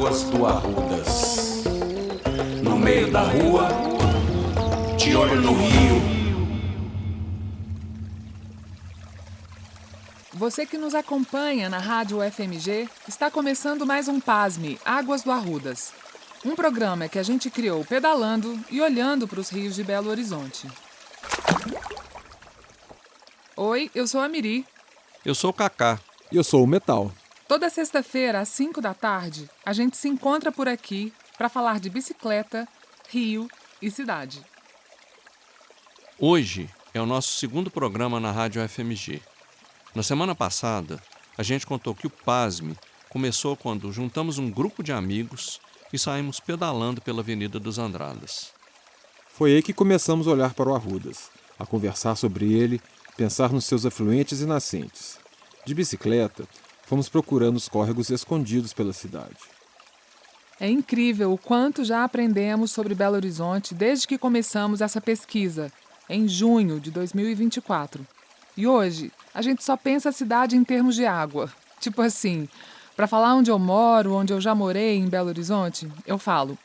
Águas do Arrudas. No meio da rua, de olho no rio. Você que nos acompanha na Rádio UFMG, está começando mais um PASME, Águas do Arrudas. Um programa que a gente criou pedalando e olhando para os rios de Belo Horizonte. Oi, eu sou a Miri. Eu sou o Cacá. E eu sou o Metal. Toda sexta-feira, às 5 da tarde, a gente se encontra por aqui para falar de bicicleta, rio e cidade. Hoje é o nosso segundo programa na Rádio UFMG. Na semana passada, a gente contou que o PASME começou quando juntamos um grupo de amigos e saímos pedalando pela Avenida dos Andradas. Foi aí que começamos a olhar para o Arrudas, a conversar sobre ele, pensar nos seus afluentes e nascentes. De bicicleta, fomos procurando os córregos escondidos pela cidade. É incrível o quanto já aprendemos sobre Belo Horizonte desde que começamos essa pesquisa, em junho de 2024. E hoje, a gente só pensa a cidade em termos de água. Tipo assim, para falar onde eu moro, onde eu já morei em Belo Horizonte, eu falo: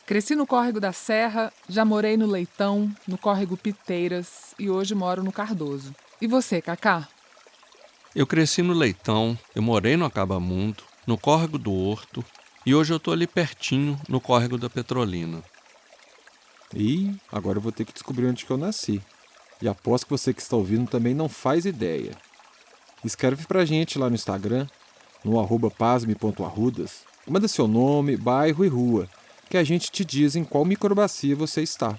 cresci no córrego da Serra, já morei no Leitão, no córrego Piteiras e hoje moro no Cardoso. E você, Cacá? Eu cresci no Leitão, eu morei no Acabamundo, no córrego do Horto e hoje eu tô ali pertinho, no córrego da Petrolina. E agora eu vou ter que descobrir onde que eu nasci. E aposto que você que está ouvindo também não faz ideia. Escreve pra gente lá no Instagram, no @pasme.arrudas. Manda seu nome, bairro e rua, que a gente te diz em qual microbacia você está.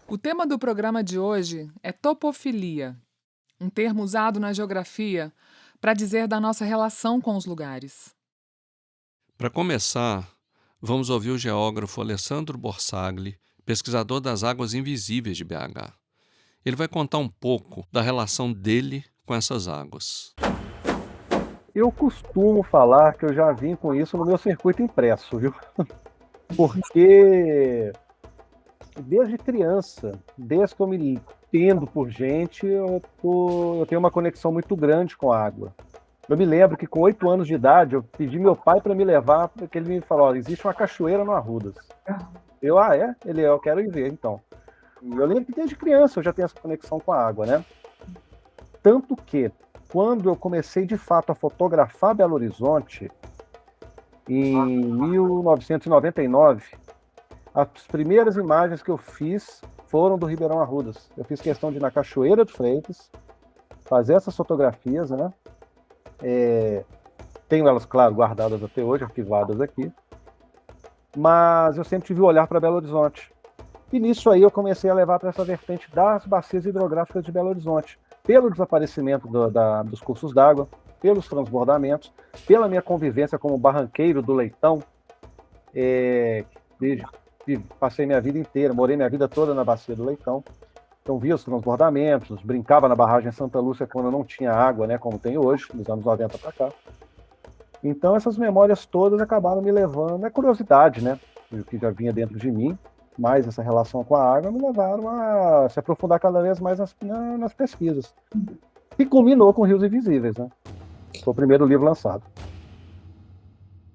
O tema do programa de hoje é topofilia, um termo usado na geografia para dizer da nossa relação com os lugares. Para começar, vamos ouvir o geógrafo Alessandro Borsagli, pesquisador das águas invisíveis de BH. Ele vai contar um pouco da relação dele com essas águas. Eu costumo falar que eu já vim com isso no meu circuito impresso, viu? Porque desde criança, desde que eu me entendo por gente, eu tenho uma conexão muito grande com a água. Eu me lembro que com 8 anos de idade, eu pedi meu pai para me levar, porque ele me falou: olha, existe uma cachoeira no Arrudas. Eu, é? Eu quero ir ver, então. E eu lembro que desde criança eu já tenho essa conexão com a água, né? Tanto que, quando eu comecei de fato a fotografar Belo Horizonte, em 1999, as primeiras imagens que eu fiz foram do Ribeirão Arrudas. Eu fiz questão de ir na Cachoeira de Freitas, fazer essas fotografias, né? Tenho elas, claro, guardadas até hoje, arquivadas aqui. Mas eu sempre tive o olhar para Belo Horizonte. E nisso aí eu comecei a levar para essa vertente das bacias hidrográficas de Belo Horizonte, pelo desaparecimento dos cursos d'água, pelos transbordamentos, pela minha convivência como barranqueiro do Leitão. Passei minha vida inteira, morei minha vida toda na bacia do Leitão. Então via os transbordamentos, brincava na barragem Santa Lúcia quando não tinha água, né, como tem hoje, nos anos 90 para cá. Então essas memórias todas acabaram me levando, é curiosidade, né, o que já vinha dentro de mim, mais essa relação com a água, me levaram a se aprofundar cada vez mais nas pesquisas. E culminou com Rios Invisíveis, né? Foi o primeiro livro lançado.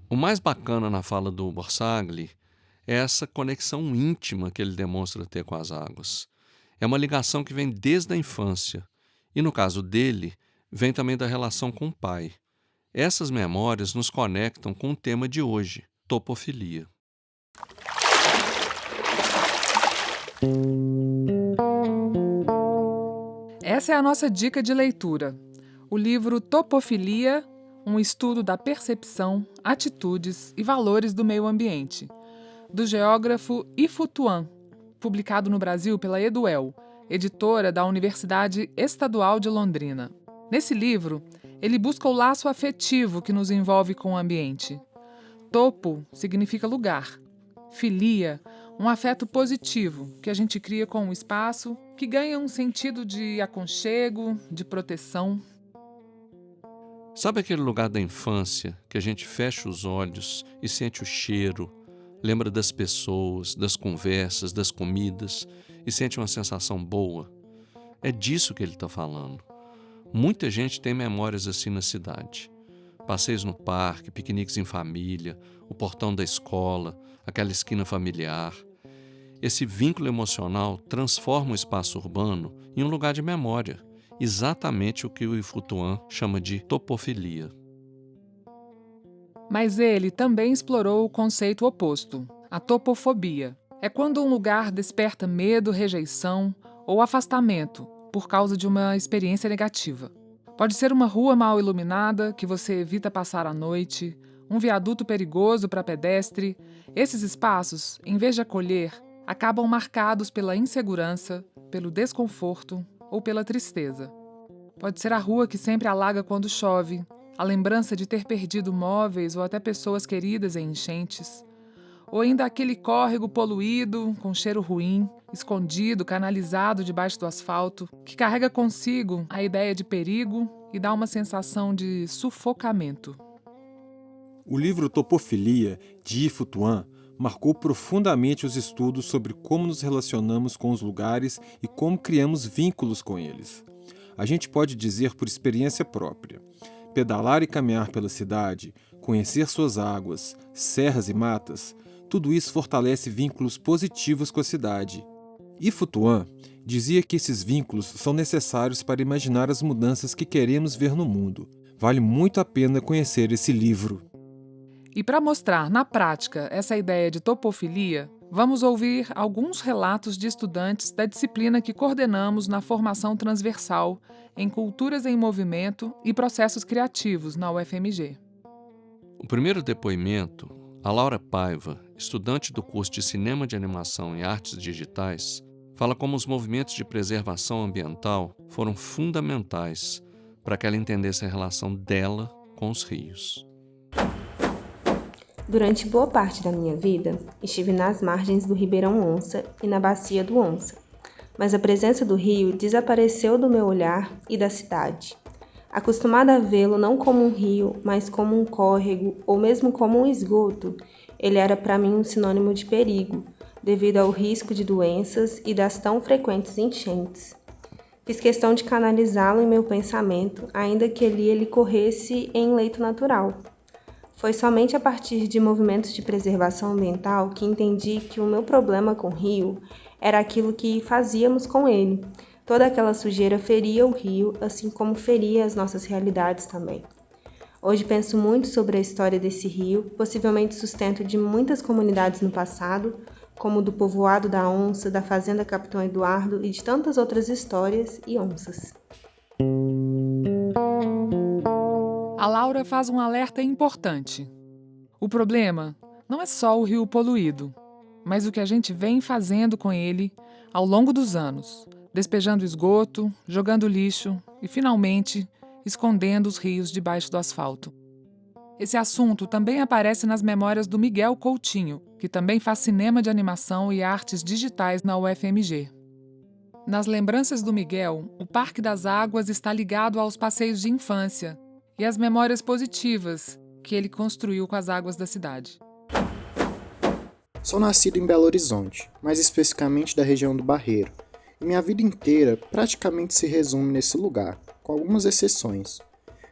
O mais bacana na fala do Borsagli é essa conexão íntima que ele demonstra ter com as águas. É uma ligação que vem desde a infância e, no caso dele, vem também da relação com o pai. Essas memórias nos conectam com o tema de hoje, topofilia. Essa é a nossa dica de leitura. O livro Topofilia, um estudo da percepção, atitudes e valores do meio ambiente, do geógrafo Ifu Tuan, publicado no Brasil pela Eduel, editora da Universidade Estadual de Londrina. Nesse livro, ele busca o laço afetivo que nos envolve com o ambiente. Topo significa lugar. Filia, um afeto positivo que a gente cria com o espaço, que ganha um sentido de aconchego, de proteção. Sabe aquele lugar da infância que a gente fecha os olhos e sente o cheiro, lembra das pessoas, das conversas, das comidas e sente uma sensação boa? É disso que ele está falando. Muita gente tem memórias assim na cidade. Passeios no parque, piqueniques em família, o portão da escola, aquela esquina familiar. Esse vínculo emocional transforma o espaço urbano em um lugar de memória, exatamente o que o Yifu-Tuan chama de topofilia. Mas ele também explorou o conceito oposto, a topofobia. É quando um lugar desperta medo, rejeição ou afastamento por causa de uma experiência negativa. Pode ser uma rua mal iluminada que você evita passar à noite, um viaduto perigoso para pedestre. Esses espaços, em vez de acolher, acabam marcados pela insegurança, pelo desconforto ou pela tristeza. Pode ser a rua que sempre alaga quando chove, a lembrança de ter perdido móveis ou até pessoas queridas em enchentes, ou ainda aquele córrego poluído, com cheiro ruim, escondido, canalizado debaixo do asfalto, que carrega consigo a ideia de perigo e dá uma sensação de sufocamento. O livro Topofilia, de Yifu-Tuan, marcou profundamente os estudos sobre como nos relacionamos com os lugares e como criamos vínculos com eles. A gente pode dizer por experiência própria. Pedalar e caminhar pela cidade, conhecer suas águas, serras e matas, tudo isso fortalece vínculos positivos com a cidade. Yifu-Tuan dizia que esses vínculos são necessários para imaginar as mudanças que queremos ver no mundo. Vale muito a pena conhecer esse livro. E para mostrar na prática essa ideia de topofilia, vamos ouvir alguns relatos de estudantes da disciplina que coordenamos na formação transversal em Culturas em Movimento e Processos Criativos na UFMG. O primeiro depoimento, a Laura Paiva, estudante do curso de Cinema de Animação e Artes Digitais, fala como os movimentos de preservação ambiental foram fundamentais para que ela entendesse a relação dela com os rios. Durante boa parte da minha vida, estive nas margens do Ribeirão Onça e na Bacia do Onça, mas a presença do rio desapareceu do meu olhar e da cidade. Acostumada a vê-lo não como um rio, mas como um córrego ou mesmo como um esgoto, ele era para mim um sinônimo de perigo, devido ao risco de doenças e das tão frequentes enchentes. Fiz questão de canalizá-lo em meu pensamento, ainda que ele corresse em leito natural. Foi somente a partir de movimentos de preservação ambiental que entendi que o meu problema com o rio era aquilo que fazíamos com ele. Toda aquela sujeira feria o rio, assim como feria as nossas realidades também. Hoje penso muito sobre a história desse rio, possivelmente sustento de muitas comunidades no passado, como do povoado da Onça, da Fazenda Capitão Eduardo e de tantas outras histórias e onças. A Laura faz um alerta importante. O problema não é só o rio poluído, mas o que a gente vem fazendo com ele ao longo dos anos, despejando esgoto, jogando lixo e, finalmente, escondendo os rios debaixo do asfalto. Esse assunto também aparece nas memórias do Miguel Coutinho, que também faz cinema de animação e artes digitais na UFMG. Nas lembranças do Miguel, o Parque das Águas está ligado aos passeios de infância e às memórias positivas que ele construiu com as águas da cidade. Sou nascido em Belo Horizonte, mais especificamente da região do Barreiro, e minha vida inteira praticamente se resume nesse lugar, com algumas exceções.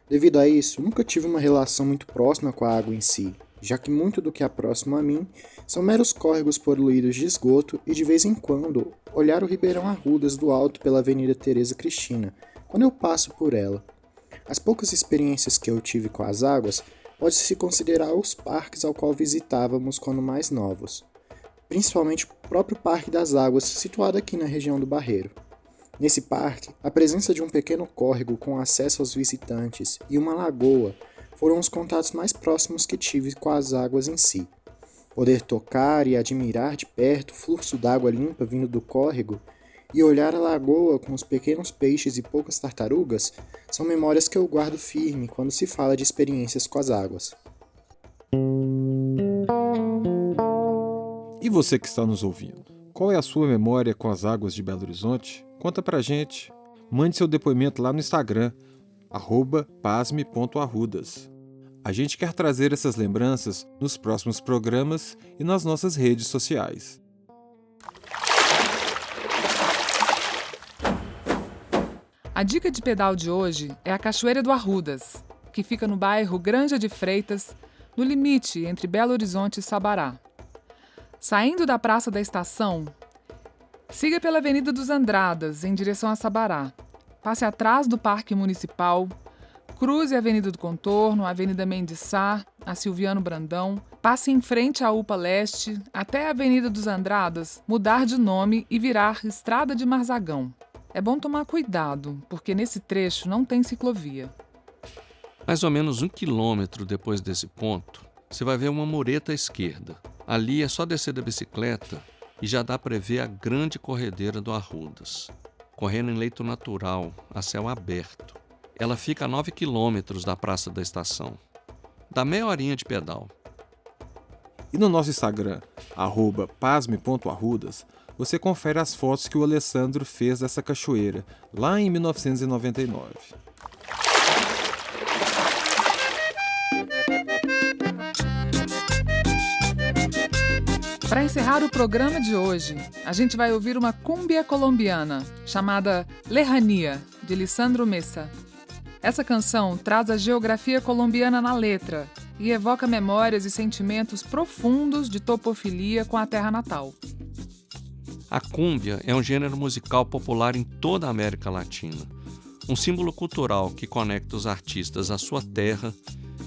Devido a isso, nunca tive uma relação muito próxima com a água em si, já que muito do que é próximo a mim são meros córregos poluídos de esgoto e de vez em quando olhar o Ribeirão Arrudas do alto pela Avenida Tereza Cristina, quando eu passo por ela. As poucas experiências que eu tive com as águas pode-se considerar os parques ao qual visitávamos quando mais novos, principalmente o próprio Parque das Águas, situado aqui na região do Barreiro. Nesse parque, a presença de um pequeno córrego com acesso aos visitantes e uma lagoa foram os contatos mais próximos que tive com as águas em si. Poder tocar e admirar de perto o fluxo d'água limpa vindo do córrego e olhar a lagoa com os pequenos peixes e poucas tartarugas são memórias que eu guardo firme quando se fala de experiências com as águas. E você que está nos ouvindo? Qual é a sua memória com as águas de Belo Horizonte? Conta pra gente. Mande seu depoimento lá no Instagram, @pasme.arrudas. A gente quer trazer essas lembranças nos próximos programas e nas nossas redes sociais. A dica de pedal de hoje é a Cachoeira do Arrudas, que fica no bairro Granja de Freitas, no limite entre Belo Horizonte e Sabará. Saindo da Praça da Estação, siga pela Avenida dos Andradas, em direção a Sabará. Passe atrás do Parque Municipal, cruze a Avenida do Contorno, a Avenida Mendes Sá, a Silviano Brandão, passe em frente à UPA Leste, até a Avenida dos Andradas, mudar de nome e virar Estrada de Marzagão. É bom tomar cuidado, porque nesse trecho não tem ciclovia. Mais ou menos 1 quilômetro depois desse ponto, você vai ver uma mureta à esquerda. Ali é só descer da bicicleta e já dá para ver a grande corredeira do Arrudas, correndo em leito natural, a céu aberto. Ela fica a 9 quilômetros da Praça da Estação. Dá meia horinha de pedal. E no nosso Instagram, @pasme.arrudas, você confere as fotos que o Alessandro fez dessa cachoeira, lá em 1999. Para encerrar o programa de hoje, a gente vai ouvir uma cúmbia colombiana chamada Lejania, de Lisandro Mesa. Essa canção traz a geografia colombiana na letra e evoca memórias e sentimentos profundos de topofilia com a terra natal. A cúmbia é um gênero musical popular em toda a América Latina, um símbolo cultural que conecta os artistas à sua terra,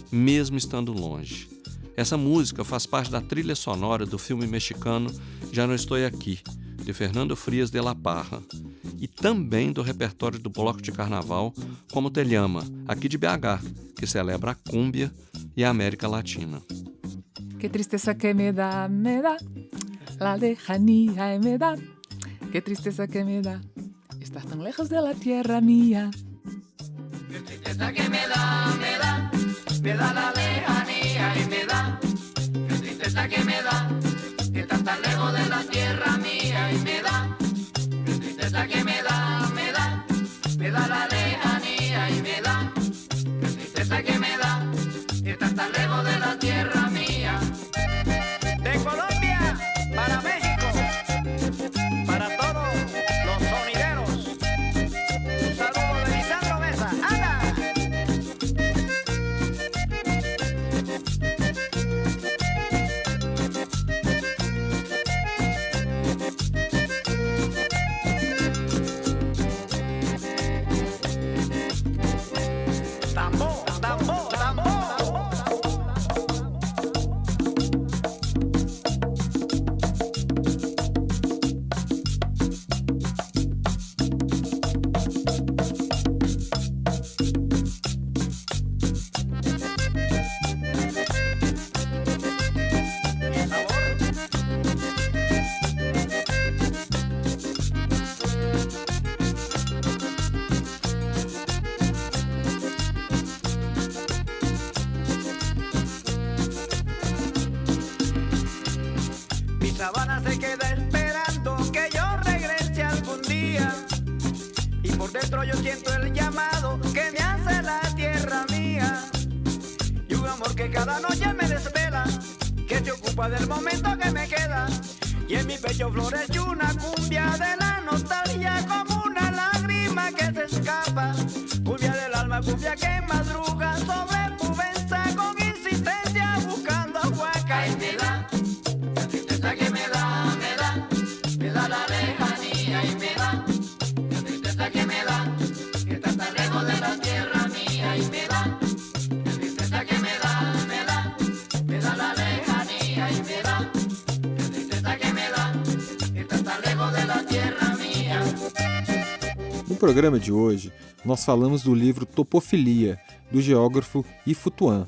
mesmo estando longe. Essa música faz parte da trilha sonora do filme mexicano Já Não Estou Aqui, de Fernando Frias de la Parra, e também do repertório do Bloco de Carnaval Como Te Llama, aqui de BH, que celebra a cúmbia e a América Latina. Que tristeza que me dá, la lejanía me dá. Que tristeza que me dá, estar tão lejos de la tierra mía. Que tristeza que me dá la lejanía y me dá. Que tristeza que me dá, estar tan lejos de la tierra mía y me dá. Que tristeza que me dá la lejanía y me dá. Que tristeza que me dá, estar tan lejos de la tierra mía. De Colombia para México, para todos los sonideros. Un saludo de Lisandro Mesa. ¡Anda! Tambor, tambor, tambor. Mi sabana se queda esperando que yo regrese algún día. Y por dentro yo siento el llamado que me hace la tierra mía. Y un amor que cada noche me desvela, que se ocupa del momento que me queda. Y en mi pecho florece una cumbia de la nostalgia, como una lágrima que se escapa. Cumbia del alma, cumbia que madruga sobre Pubenza con insistencia buscando aguaca. Y me da la tristeza que me da la lejanía y me da la tristeza que me da, estar tan lejos de la tierra mía y me da la tristeza que me da la lejanía y me da la tristeza que me da, estar tan lejos de la tierra mía. No programa de hoje, nós falamos do livro Topofilia, do geógrafo Ifo Tuan.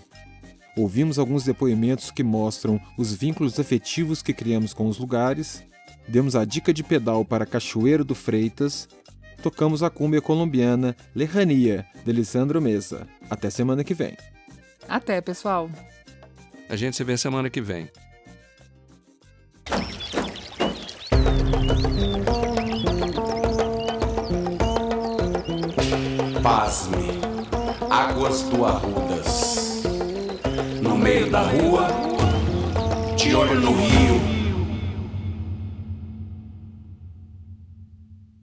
Ouvimos alguns depoimentos que mostram os vínculos afetivos que criamos com os lugares, demos a dica de pedal para Cachoeiro do Freitas, tocamos a cúmbia colombiana Lejania, de Lisandro Mesa. Até semana que vem. Até, pessoal! A gente se vê semana que vem. Pasme, Águas do Arrudas. No meio da rua, de olho no rio,